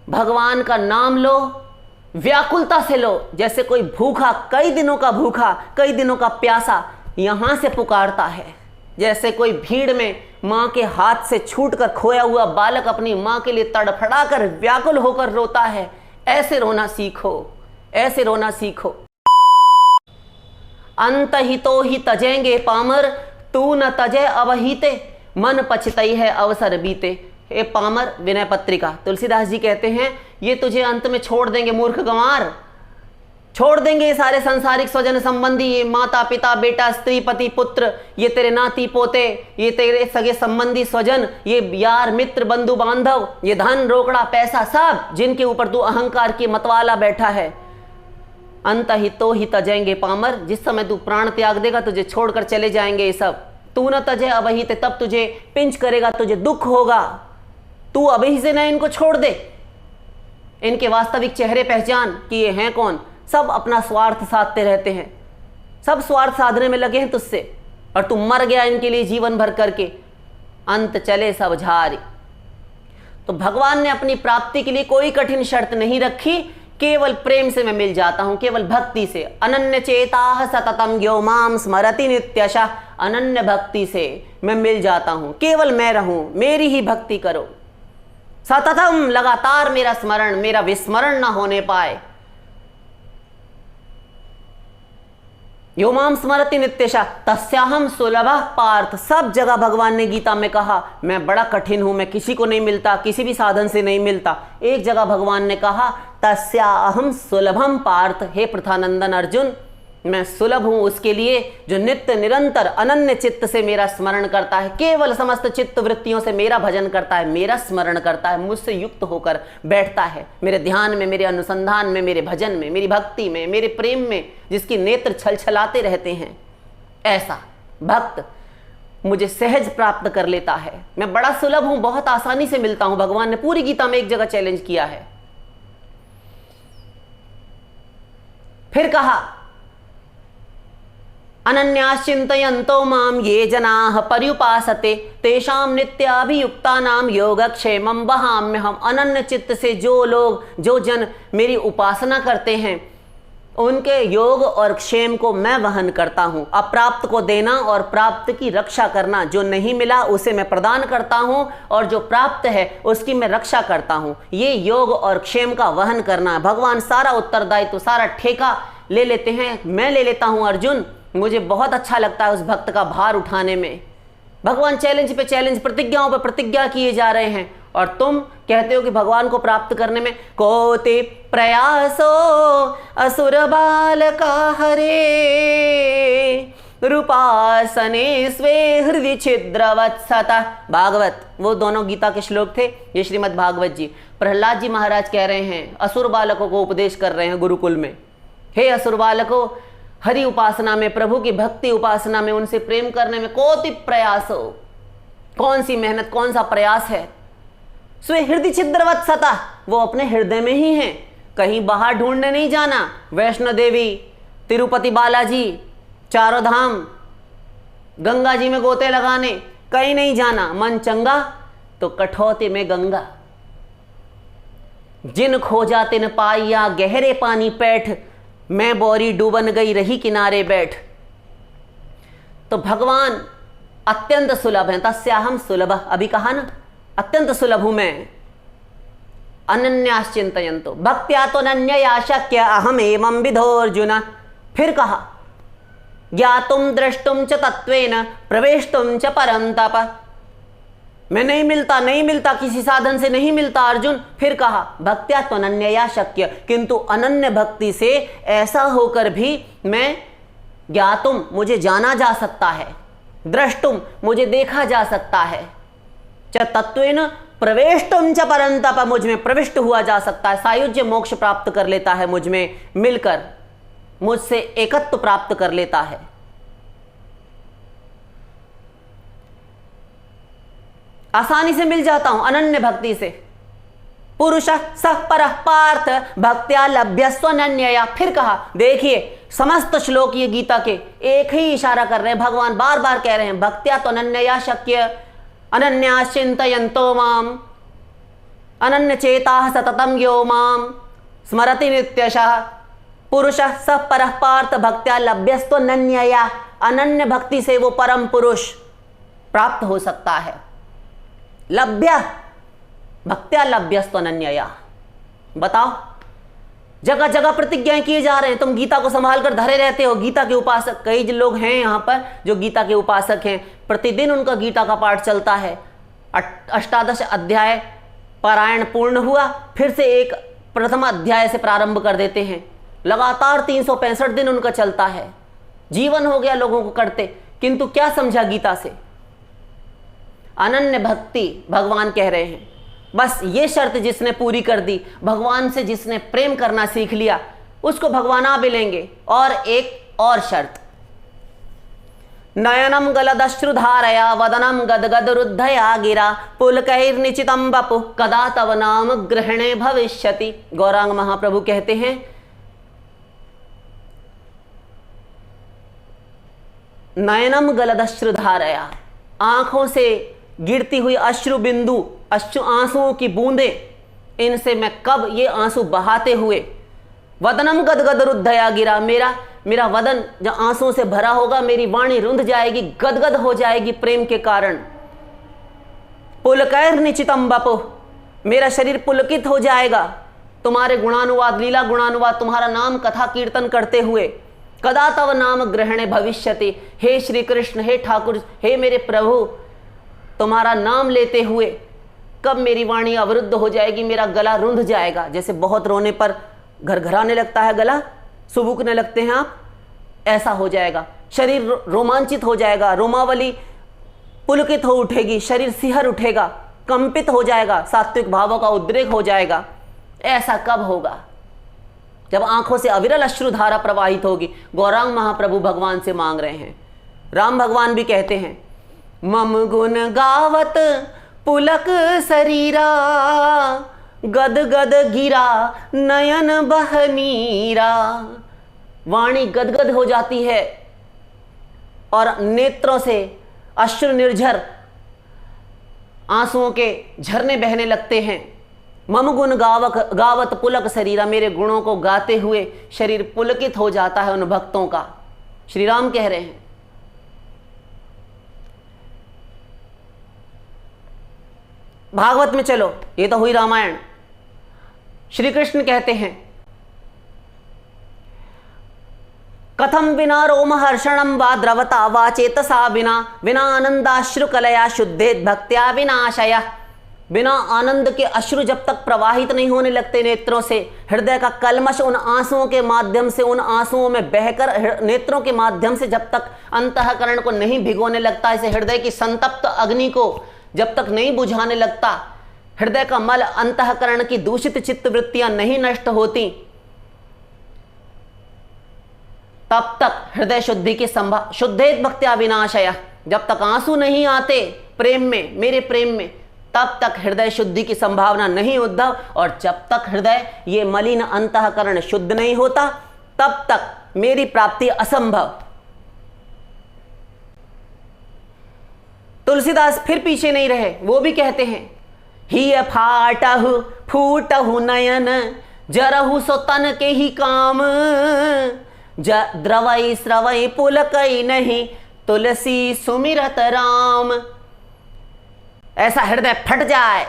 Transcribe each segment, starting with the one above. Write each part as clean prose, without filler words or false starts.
भगवान का नाम लो, व्याकुलता से लो, जैसे कोई भूखा, कई दिनों का भूखा, कई दिनों का प्यासा यहां से पुकारता है। जैसे कोई भीड़ में मां के हाथ से छूटकर खोया हुआ बालक अपनी मां के लिए तड़फड़ाकर व्याकुल होकर रोता है, ऐसे रोना सीखो, ऐसे रोना सीखो। अंत हितो ही तजेंगे पामर, तू न तजे अवहिते, मन पछतई है अवसर बीते। हे पामर, विनय पत्रिका, तुलसीदास जी कहते हैं ये तुझे अंत में छोड़ देंगे, मूर्ख गंवार, छोड़ देंगे ये सारे सांसारिक स्वजन संबंधी, ये माता पिता बेटा स्त्री पति पुत्र, ये तेरे नाती पोते, ये तेरे सगे संबंधी स्वजन, ये यार मित्र बंधु बांधव, ये धन रोकड़ा पैसा, सब जिनके ऊपर तू अहंकार की मतवाला बैठा है। अंत हितो ही तजेंगे पामर, जिस समय तू प्राण त्याग देगा तुझे छोड़कर चले जाएंगे ये सब। तू न तजे अबहिते, तब तुझे पिंच करेगा, तुझे दुख होगा। तू अभी से न इनको छोड़ दे, इनके वास्तविक चेहरे पहचान कि ये हैं कौन। सब अपना स्वार्थ साधते रहते हैं, सब स्वार्थ साधने में लगे हैं तुझसे, और तू मर गया इनके लिए जीवन भर करके, अंत चले सब झारी। तो भगवान ने अपनी प्राप्ति के लिए कोई कठिन शर्त नहीं रखी, केवल प्रेम से मैं मिल जाता हूं, केवल भक्ति से। अनन्य चेता सततम यो माम स्मरति नित्यशः, अनन्य भक्ति से मैं मिल जाता हूं, केवल मैं रहूं, मेरी ही भक्ति करो। सततम, लगातार मेरा स्मरण, मेरा विस्मरण ना होने पाए। यो माम स्मरति नित्यशः तस्याहम सुलभः पार्थ। सब जगह भगवान ने गीता में कहा मैं बड़ा कठिन हूं, मैं किसी को नहीं मिलता, किसी भी साधन से नहीं मिलता। एक जगह भगवान ने कहा तस्याहम सुलभम पार्थ, हे प्रथानंदन अर्जुन, मैं सुलभ हूं उसके लिए जो नित्य निरंतर अनन्य चित्त से मेरा स्मरण करता है, केवल समस्त चित्त वृत्तियों से मेरा भजन करता है, मेरा स्मरण करता है, मुझसे युक्त होकर बैठता है मेरे ध्यान में, मेरे अनुसंधान में, मेरे भजन में, मेरी भक्ति में, मेरे प्रेम में, जिसकी नेत्र छलछलाते रहते हैं। ऐसा भक्त मुझे सहज प्राप्त कर लेता है। मैं बड़ा सुलभ हूं, बहुत आसानी से मिलता हूं। भगवान ने पूरी गीता में एक जगह चैलेंज किया है। फिर कहा अनन्याश्चिन्तयन्तो माम ये जनाः पर्युपासते तेषां नित्याभियुक्तानां योगक्षेमं वहाम्यहम्। अनन्य चित्त से जो लोग, जो जन मेरी उपासना करते हैं, उनके योग और क्षेम को मैं वहन करता हूं। अप्राप्त को देना और प्राप्त की रक्षा करना, जो नहीं मिला उसे मैं प्रदान करता हूं और जो प्राप्त है उसकी मैं रक्षा करता हूं। ये योग और क्षेम का वहन करना है। भगवान सारा उत्तरदायित्व, सारा ठेका ले लेते हैं, मैं ले लेता हूं अर्जुन। मुझे बहुत अच्छा लगता है उस भक्त का भार उठाने में। भगवान चैलेंज पे चैलेंज, प्रतिज्ञाओं पे प्रतिज्ञा किए जा रहे हैं, और तुम कहते हो कि भगवान को प्राप्त करने में कोटि प्रयासो असुर बालका हरे रूपासने स्वे हृदय छिद्रवत्सता। भागवत, वो दोनों गीता के श्लोक थे, ये श्रीमद् भागवत जी। प्रहलाद जी महाराज कह रहे हैं, असुर बालकों को उपदेश कर रहे हैं गुरुकुल में, हे असुर बालकों, हरि उपासना में, प्रभु की भक्ति उपासना में, उनसे प्रेम करने में कोटि प्रयास हो। कौन सी मेहनत, कौन सा प्रयास है। स्वे हृदय छिद्रवत्सता, वो अपने हृदय में ही हैं, कहीं बाहर ढूंढने नहीं जाना। वैष्णो देवी, तिरुपति बालाजी, चारों धाम, गंगा जी में गोते लगाने, कहीं नहीं जाना। मन चंगा तो कठौती में गंगा। जिन खोजा तिन पाइया गहरे पानी पैठ, मैं बोरी डूबन गई रही किनारे बैठ। तो भगवान अत्यंत सुलभ हैं। तस्याहम सुलभ, अभी कहा ना, अत्यंत सुलभ हूं मैं। अनन्याश्चिन्तयन्तो भक्त्या तो अनन्यया शक्य अहम एवं विधो अर्जुन। फिर कहा ज्ञातुम द्रष्टुम च तत्वेन प्रवेष्टुम च परम तप। मैं नहीं मिलता, किसी साधन से नहीं मिलता अर्जुन। फिर कहा भक्त्या तो अनन्यया शक्य, किंतु अनन्य भक्ति से ऐसा होकर भी मैं, ज्ञातुम मुझे जाना जा सकता है, द्रष्टुम मुझे देखा जा सकता है, च तत्वेन प्रवेष्टुम च परम तप, मुझ में प्रविष्ट हुआ जा सकता है, सायुज्य मोक्ष प्राप्त कर लेता है, मुझ में मिलकर मुझसे एकत्व प्राप्त कर लेता है। आसानी से मिल जाता हूं अनन्य भक्ति से। पुरुष सह परः पार्थ भक्त्या लभ्यस्वनन्यया। फिर कहा, देखिए समस्त श्लोक ये गीता के एक ही इशारा कर रहे हैं, भगवान बार बार कह रहे हैं भक्त्या तो अनन्यया शक्य अनन्याश्चिन्तयन्तो माम। अनन्य चेता सततम यो माम स्मरति नित्यशः पुरुषः स परः पार्थ भक्त्या लभ्यस्तो नन्यया। अनन्य भक्ति से वो परम पुरुष प्राप्त हो सकता है। लभ्य भक्त्या लभ्यस्तो नन्यया। बताओ, जगह जगह प्रतिज्ञाएं किए जा रहे हैं, तुम गीता को संभाल कर धरे रहते हो। गीता के उपासक कई लोग हैं यहाँ पर जो गीता के उपासक हैं, प्रतिदिन उनका गीता का पाठ चलता है। 18 अध्याय पारायण पूर्ण हुआ, फिर से एक प्रथम अध्याय से प्रारंभ कर देते हैं। लगातार 365 दिन उनका चलता है। जीवन हो गया लोगों को करते, किंतु क्या समझा गीता से? अनन्य भक्ति भगवान कह रहे हैं। बस ये शर्त जिसने पूरी कर दी, भगवान से जिसने प्रेम करना सीख लिया, उसको भगवान आ भी लेंगे। और एक और शर्त, नयनम गलदश्रुधारया वदनम गदगद रुद्धया गिरा पुलकैर्निचितम बपु कदा तव नाम ग्रहणे भविष्यति। गौरांग महाप्रभु कहते हैं, नयनम गलदश्रुधारया, आंखों से गिरती हुई अश्रु बिंदु, आंसुओं की बूंदें, इनसे मैं कब ये आंसू बहाते हुए, वदनम गदगद रुद्धया गिरा, मेरा वदन जब आंसुओं से भरा होगा, मेरी वाणी रुंध जाएगी, गदगद हो जाएगी प्रेम के कारण। पुलकैर निचितम बपु, मेरा शरीर पुलकित हो जाएगा तुम्हारे गुणानुवाद, लीला गुणानुवाद, तुम्हारा नाम कथा कीर्तन करते हुए। कदा तव नाम ग्रहणे भविष्यति, हे श्री कृष्ण, हे ठाकुर, हे मेरे प्रभु, तुम्हारा नाम लेते हुए कब मेरी वाणी अवरुद्ध हो जाएगी, मेरा गला रुंध जाएगा। जैसे बहुत रोने पर घरघराने लगता है गला, सुबुकने लगते हैं आप, ऐसा हो जाएगा। शरीर रोमांचित हो जाएगा, रोमावली पुलकित हो उठेगी, शरीर सिहर उठेगा, कंपित हो जाएगा, सात्विक भावों का उद्रेक हो जाएगा। ऐसा कब होगा? जब आंखों से अविरल अश्रुधारा प्रवाहित होगी। गौरांग महाप्रभु भगवान से मांग रहे हैं। राम भगवान भी कहते हैं, मम गुण गावत पुलक शरीरा गद गद गिरा नयन बहनीरा। वाणी गदगद हो जाती है और नेत्रों से अश्रु निर्झर आंसुओं के झरने बहने लगते हैं। मम गुण गावत पुलक शरीरा, मेरे गुणों को गाते हुए शरीर पुलकित हो जाता है उन भक्तों का। श्री राम कह रहे हैं। भागवत में चलो, ये तो हुई रामायण। श्री कृष्ण कहते हैं, कथम बिना रोमहर्षणम वा द्रवता वा चेतसा विना आनंदाश्रु कलया शुद्धेत भक्त्या विनाशया। बिना आनंद के अश्रु जब तक प्रवाहित नहीं होने लगते नेत्रों से, हृदय का कलमश उन आंसुओं के माध्यम से, उन आंसुओं में बहकर नेत्रों के माध्यम से जब तक अंतःकरण को नहीं भिगोने लगता, इसे हृदय की संतप्त अग्नि को जब तक नहीं बुझाने लगता, हृदय का मल, अंतःकरण की दूषित चित्त वृत्तियां नहीं नष्ट होती, तब तक हृदय शुद्धि की शुद्धेत भक्त्या विनाशया। जब तक आंसू नहीं आते प्रेम में, मेरे प्रेम में, तब तक हृदय शुद्धि की संभावना नहीं उद्धव। और जब तक हृदय ये मलिन अंतःकरण शुद्ध नहीं होता, तब तक मेरी प्राप्ति असंभव। तुलसीदास फिर पीछे नहीं रहे, वो भी कहते हैं, ही फाटहु फूटहु नयन जरहु सो तन के ही काम द्रवई स्रवई पुलकई नहीं तुलसी सुमिरत राम। ऐसा हृदय फट जाए,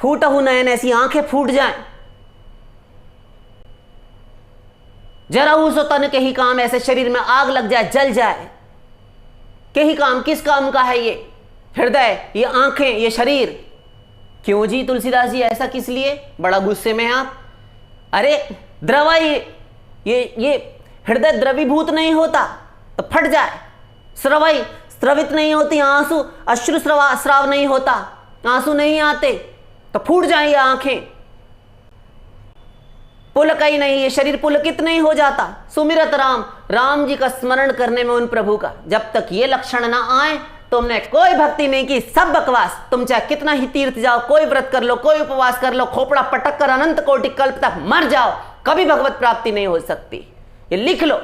फूटहु नयन, ऐसी आंखें फूट जाएं, जरहु सो तन के ही काम, ऐसे शरीर में आग लग जाए, जल जाए। के ही काम, किस काम का है ये? हृदय, ये आंखें, ये शरीर। क्यों जी तुलसीदास जी, ऐसा किस लिए? बड़ा गुस्से में हैं आप। अरे द्रवई, ये हृदय द्रवीभूत नहीं होता तो फट जाए। स्रवई, स्रवित नहीं होती आंसू, अश्रु स्राव नहीं होता, आंसू नहीं आते तो फूट जाए ये आंखें। पुलकई नहीं, ये शरीर पुलकित नहीं हो जाता। सुमिरत राम, राम जी का स्मरण करने में उन प्रभु का जब तक ये लक्षण ना आए, तुमने कोई भक्ति नहीं की, सब बकवास। तुम चाहे कितना ही तीर्थ जाओ, कोई व्रत कर लो, कोई उपवास कर लो, खोपड़ा पटक कर अनंत कोटि कल्प तक मर जाओ, कभी भगवत प्राप्ति नहीं हो सकती। ये लिख लो,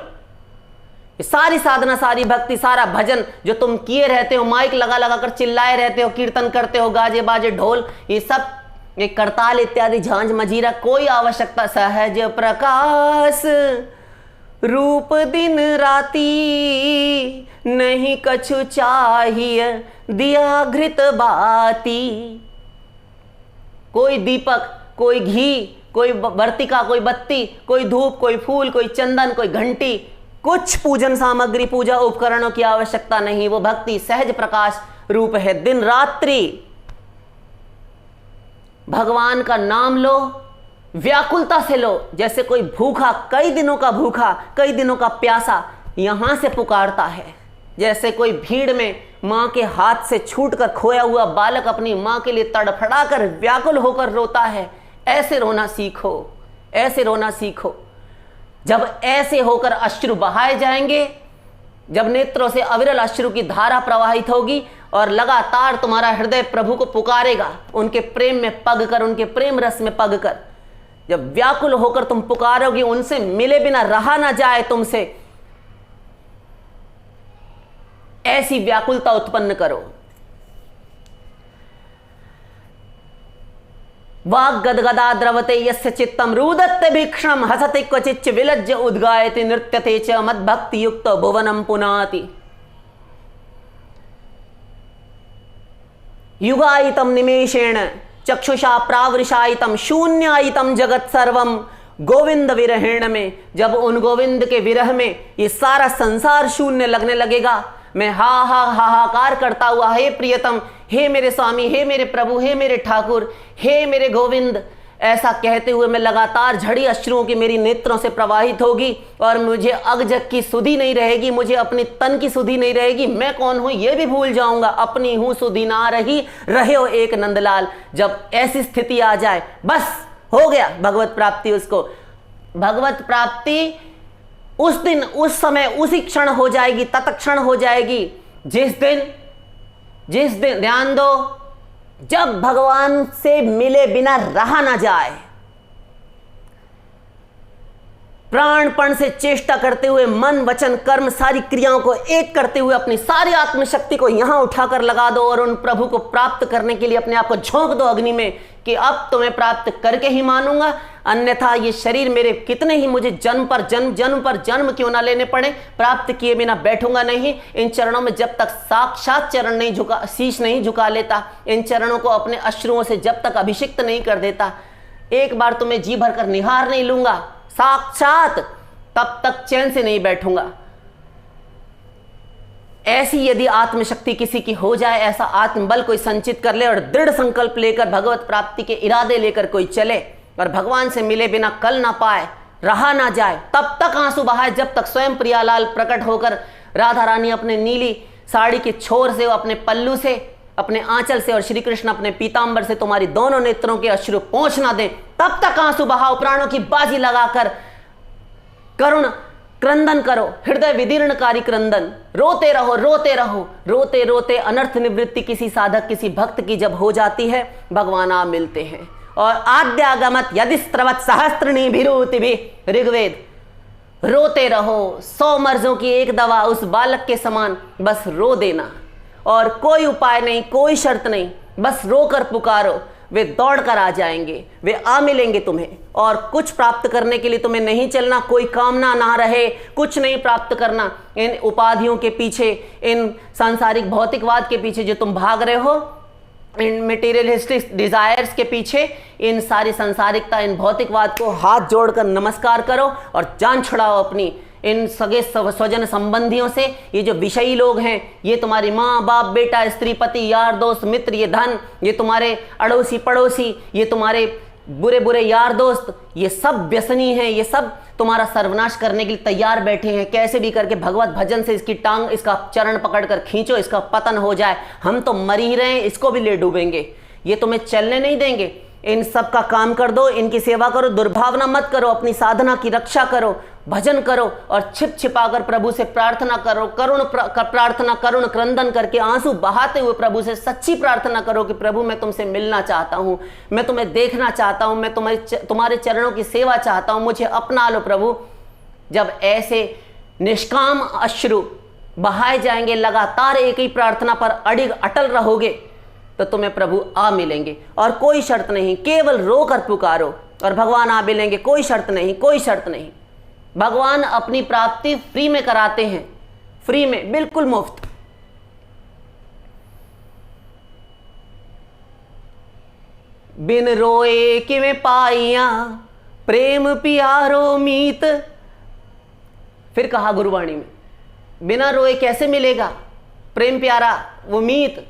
सारी साधना, सारी भक्ति, सारा भजन जो तुम किए रहते हो, माइक लगा लगा कर चिल्लाए रहते हो, कीर्तन करते हो, गाजे बाजे ढोल, ये सब, ये करताल इत्यादि, झांझ मजीरा, कोई आवश्यकता। सहज प्रकाश रूप दिन राती, नहीं कछु चाहिए दिया घृत बाती। कोई दीपक, कोई घी, कोई वर्तिका, कोई बत्ती, कोई धूप, कोई फूल, कोई चंदन, कोई घंटी, कुछ पूजन सामग्री, पूजा उपकरणों की आवश्यकता नहीं। वो भक्ति सहज प्रकाश रूप है। दिन रात्रि भगवान का नाम लो, व्याकुलता से लो। जैसे कोई भूखा, कई दिनों का भूखा, कई दिनों का प्यासा यहां से पुकारता है। जैसे कोई भीड़ में मां के हाथ से छूटकर खोया हुआ बालक अपनी मां के लिए तड़फड़ाकर व्याकुल होकर रोता है, ऐसे रोना सीखो, ऐसे रोना सीखो। जब ऐसे होकर अश्रु बहाए जाएंगे, जब नेत्रों से अविरल अश्रु की धारा प्रवाहित होगी और लगातार तुम्हारा हृदय प्रभु को पुकारेगा, उनके प्रेम में पग कर, उनके प्रेम रस में पग कर, जब व्याकुल होकर तुम पुकारोगे, उनसे मिले बिना रहा ना जाए तुमसे, ऐसी व्याकुलता उत्पन्न करो। वाग गदगदा द्रवते यस्य चित्तम रुदत्ते भीक्षणम हसते क्वचिच्च विलज्य उद्गायते नृत्यते च मद्भक्ति युक्त भुवनम पुनाति। युगायितम निमेषेण चक्षुषा प्रावृषायितम शून्यायितम जगत सर्वम गोविंद विरहेण में। जब उन गोविंद के विरह में ये सारा संसार शून्य लगने लगेगा, मैं हाहाकार करता हुआ, हे प्रियतम, हे मेरे स्वामी, हे मेरे प्रभु, हे मेरे ठाकुर, हे मेरे गोविंद, ऐसा कहते हुए मैं लगातार झड़ी अश्रुओं की मेरी नेत्रों से प्रवाहित होगी और मुझे अगजग की सुधि नहीं रहेगी, मुझे अपनी तन की सुधि नहीं रहेगी, मैं कौन हूं ये भी भूल जाऊंगा, अपनी हूं सुधि ना रही, रहे हो एक नंदलाल। जब ऐसी स्थिति आ जाए, बस हो गया भगवत प्राप्ति। उसको भगवत प्राप्ति उस दिन, उस समय, उसी क्षण हो जाएगी, तत्क्षण हो जाएगी, जिस दिन ध्यान दो, जब भगवान से मिले बिना रहा ना जाए। प्राणपण से चेष्टा करते हुए, मन वचन कर्म सारी क्रियाओं को एक करते हुए अपनी सारी आत्मशक्ति को यहां उठाकर लगा दो और उन प्रभु को प्राप्त करने के लिए अपने आप को झोंक दो अग्नि में कि अब तुम्हें प्राप्त करके ही मानूंगा, अन्यथा ये शरीर मेरे कितने ही मुझे जन्म पर जन्म क्यों ना लेने पड़े, प्राप्त किए बिना बैठूंगा नहीं। इन चरणों में जब तक साक्षात चरण नहीं झुका, शीश नहीं झुका लेता, इन चरणों को अपने अश्रुओं से जब तक अभिषिक्त नहीं कर देता, एक बार तुम्हें जी भर कर निहार नहीं लूंगा साक्षात, तब तक चैन से नहीं बैठूंगा। ऐसी यदि आत्मशक्ति किसी की हो जाए, ऐसा आत्मबल कोई संचित कर ले और दृढ़ संकल्प लेकर भगवत प्राप्ति के इरादे लेकर कोई चले और भगवान से मिले बिना कल ना पाए, रहा ना जाए, तब तक आंसू बहाए जब तक स्वयं प्रियालाल प्रकट होकर राधा रानी अपने नीली साड़ी के छोर से, अपने पल्लू से, अपने आंचल से और श्री कृष्ण अपने पीतांबर से तुम्हारी दोनों नेत्रों के अश्रु पहुंच ना दें, तब तक आंसू बहाओ, प्राणों की बाजी लगाकर करुण क्रंदन करो, हृदय विदीर्णकारी क्रंदन, रोते रहो, रोते रहो, रोते रोते अनर्थ निवृत्ति किसी साधक, किसी भक्त की जब हो जाती है, भगवान आप मिलते हैं। और आद्यागमत यदि स्त्रवत सहस्त्रणी भिरूति भी, ऋग्वेद। रोते रहो, 100 मर्जों की एक दवा उस बालक के समान, बस रो देना और कोई उपाय नहीं, कोई शर्त नहीं, बस रोकर पुकारो, वे दौड़ कर आ जाएंगे, वे आ मिलेंगे तुम्हें। और कुछ प्राप्त करने के लिए तुम्हें नहीं चलना, कोई कामना ना रहे, कुछ नहीं प्राप्त करना। इन उपाधियों के पीछे, इन सांसारिक भौतिकवाद के पीछे जो तुम भाग रहे हो, इन मटेरियलिस्टिक डिजायर्स के पीछे, इन सारी सांसारिकता, इन भौतिकवाद को हाथ जोड़कर नमस्कार करो और जान छुड़ाओ अपनी। इन सगे स्वजन संबंधियों से, ये जो विषयी लोग हैं, ये तुम्हारी माँ बाप बेटा स्त्री पति यार दोस्त मित्र, ये धन, ये तुम्हारे अड़ोसी पड़ोसी, ये तुम्हारे बुरे बुरे यार दोस्त, ये सब व्यसनी हैं, ये सब तुम्हारा सर्वनाश करने के लिए तैयार बैठे हैं। कैसे भी करके भगवत भजन से इसकी टांग, इसका चरण पकड़कर खींचो, इसका पतन हो जाए। हम तो मर ही रहे हैं, इसको भी ले डूबेंगे, ये तुम्हें चलने नहीं देंगे। इन सब का काम कर दो, इनकी सेवा करो, दुर्भावना मत करो, अपनी साधना की रक्षा करो, भजन करो और छिप छिपाकर प्रभु से प्रार्थना करो, प्रार्थना करुण क्रंदन करके आंसू बहाते हुए प्रभु से सच्ची प्रार्थना करो कि प्रभु मैं तुमसे मिलना चाहता हूं, मैं तुम्हें देखना चाहता हूं, मैं तुम्हारे चरणों की सेवा चाहता हूं, मुझे अपना लो प्रभु। जब ऐसे निष्काम अश्रु बहाए जाएंगे, लगातार एक ही प्रार्थना पर अडिग अटल रहोगे तो तुम्हें प्रभु आ मिलेंगे। और कोई शर्त नहीं, केवल रो कर पुकारो और भगवान आ मिलेंगे। कोई शर्त नहीं, कोई शर्त नहीं। भगवान अपनी प्राप्ति फ्री में कराते हैं, फ्री में, बिल्कुल मुफ्त। बिन रोए किवें पाइया प्रेम प्यारो मीत। फिर कहा गुरुवाणी में, बिना रोए कैसे मिलेगा प्रेम प्यारा वो मीत।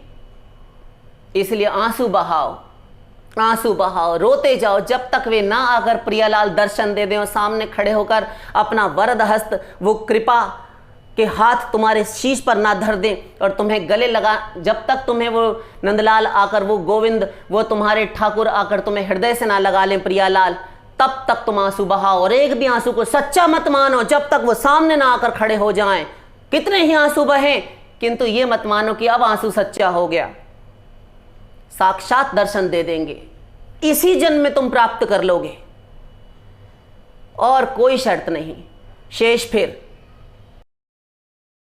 इसलिए आंसू बहाओ, आंसू बहाओ, रोते जाओ जब तक वे ना आकर प्रियालाल दर्शन दे दें और सामने खड़े होकर अपना वरद हस्त, वो कृपा के हाथ तुम्हारे शीश पर ना धर दें और तुम्हें गले लगा। जब तक तुम्हें वो नंदलाल आकर, वो गोविंद, वो तुम्हारे ठाकुर आकर तुम्हें हृदय से ना लगा लें प्रियालाल, तब तक तुम आंसू बहाओ। और एक भी आंसू को सच्चा मत मानो जब तक वो सामने ना आकर खड़े हो जाएं। कितने ही आंसू बहें, किंतु ये मत मानो कि अब आंसू सच्चा हो गया। साक्षात दर्शन दे देंगे, इसी जन्म में तुम प्राप्त कर लोगे और कोई शर्त नहीं। शेष फिर